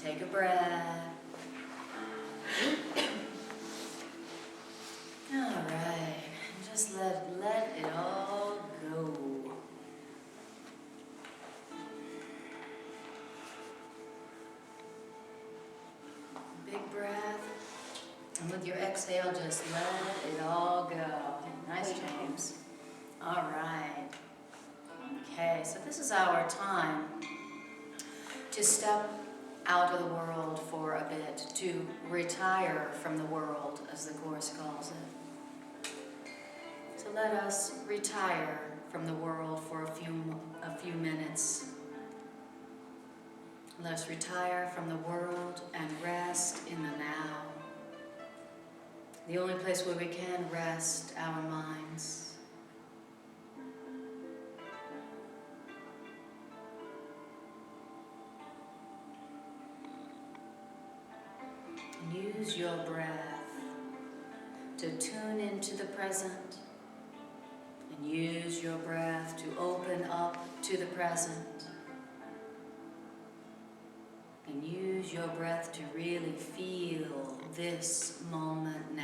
Take a breath. All right, just let it all go. Big breath, and with your exhale, just let it all go. Nice, James. All right. Okay, so this is our time to step out of the world for a bit, to retire from the world, as the Course calls it. So let us retire from the world for a few minutes. Let us retire from the world and rest in the now. The only place where we can rest our minds. Use your breath to tune into the present, and use your breath to open up to the present, and use your breath to really feel this moment now.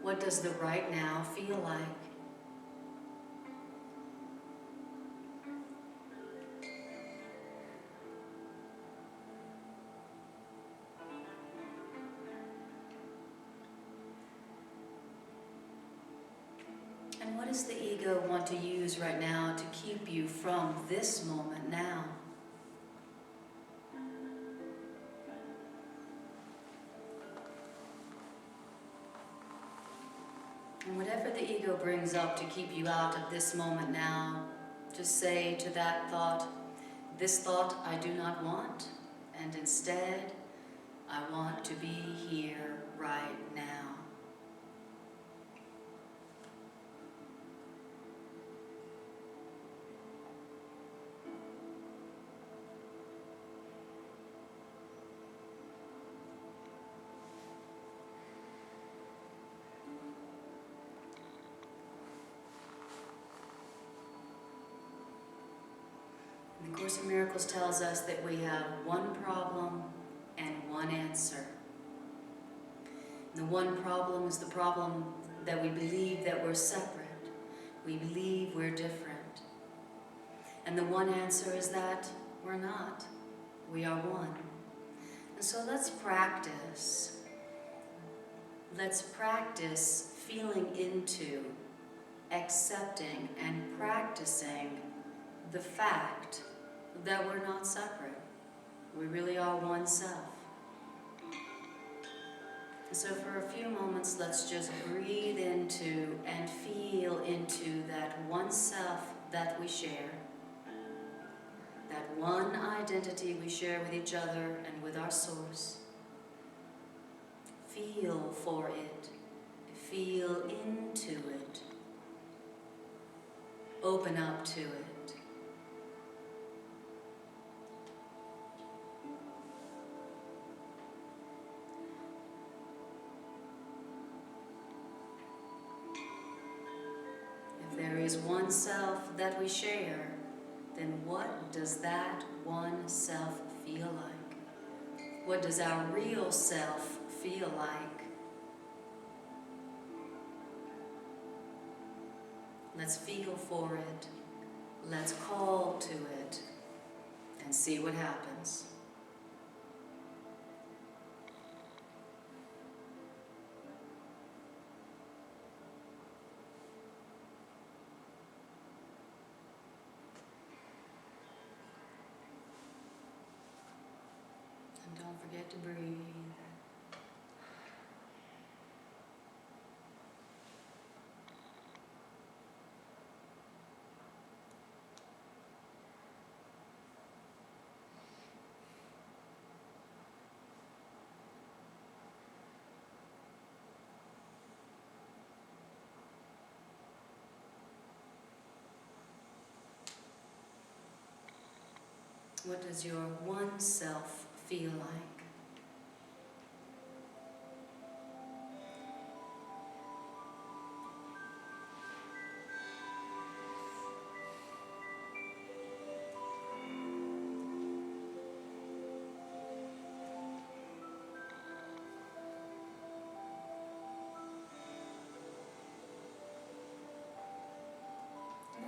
What does the right now feel like? And what does the ego want to use right now to keep you from this moment now? And whatever the ego brings up to keep you out of this moment now, just say to that thought, this thought I do not want, and instead I want to be here right now. The Course in Miracles tells us that we have one problem and one answer. And the one problem is the problem that we believe that we're separate. We believe we're different. And the one answer is that we're not. We are one. And so let's practice. Let's practice feeling into, accepting, and practicing the fact that we're not separate. We really are one self. So for a few moments, let's just breathe into and feel into that one self that we share, that one identity we share with each other and with our source. Feel for it. Feel into it. Open up to it. There is one self that we share, then what does that one self feel like? What does our real self feel like? Let's feel for it, let's call to it, and see what happens. Don't forget to breathe. What does your one self feel like?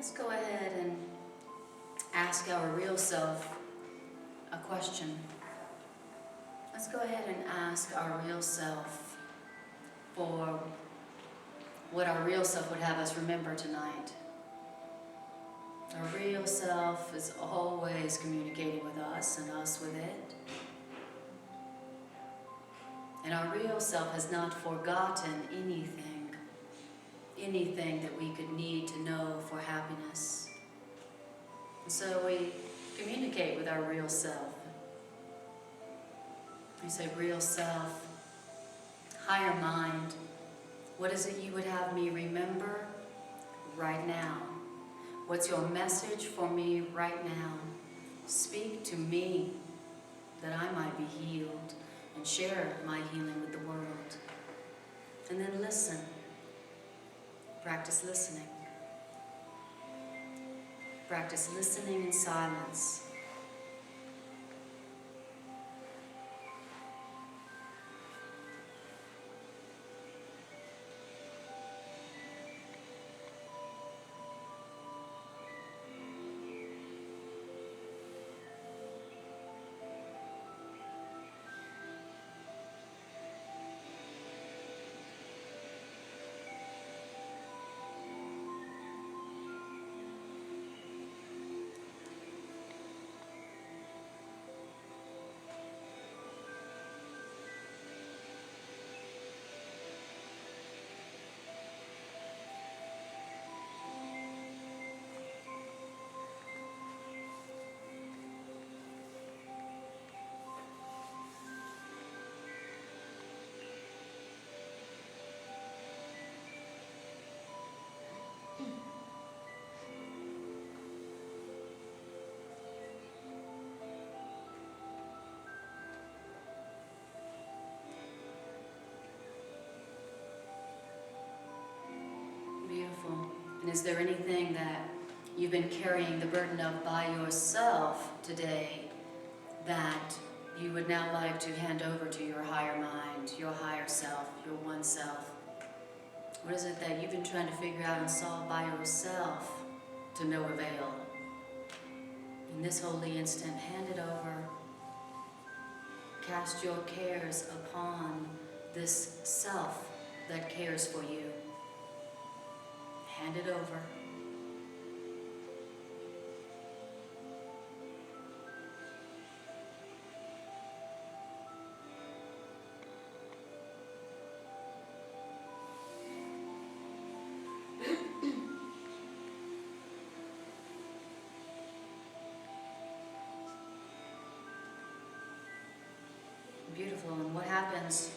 Let's go ahead and ask our real self a question. Let's go ahead and ask our real self for what our real self would have us remember tonight. Our real self is always communicating with us and us with it. And our real self has not forgotten anything that we could need to know for happiness. And so we communicate with our real self. We say, real self, higher mind, what is it you would have me remember right now? What's your message for me right now? Speak to me that I might be healed and share my healing with the world. And then listen. Practice listening. Practice listening in silence. Beautiful. And is there anything that you've been carrying the burden of by yourself today that you would now like to hand over to your higher mind, your higher self, your one self? What is it that you've been trying to figure out and solve by yourself to no avail? In this holy instant, hand it over. Cast your cares upon this self that cares for you. Hand it over. Beautiful. And what happens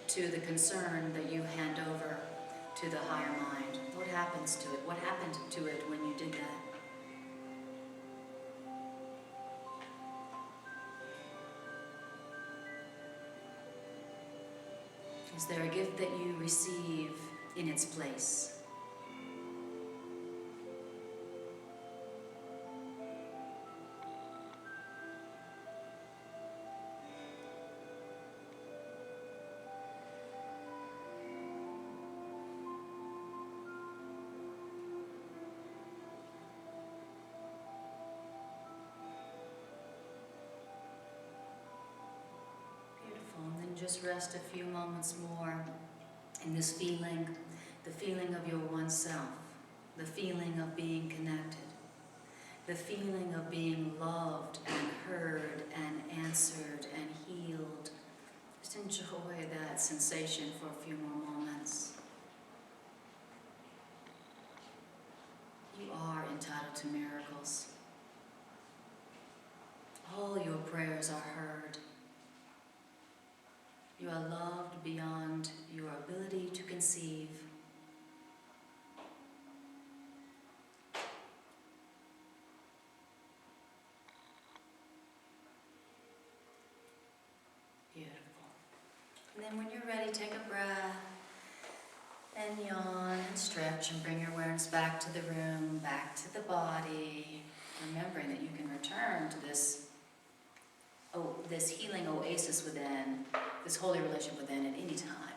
to the concern that you hand over to the higher mind? What happens to it? What happened to it when you did that? Is there a gift that you receive in its place? Just rest a few moments more in this feeling, the feeling of your one self, the feeling of being connected, the feeling of being loved and heard and answered and healed. Just enjoy that sensation for a few more moments. You are entitled to miracles. All your prayers are heard. You are loved beyond your ability to conceive. And when you're ready, take a breath and yawn and stretch and bring your awareness back to the room, back to the body, remembering that you can return to this healing oasis within, this holy relationship within at any time.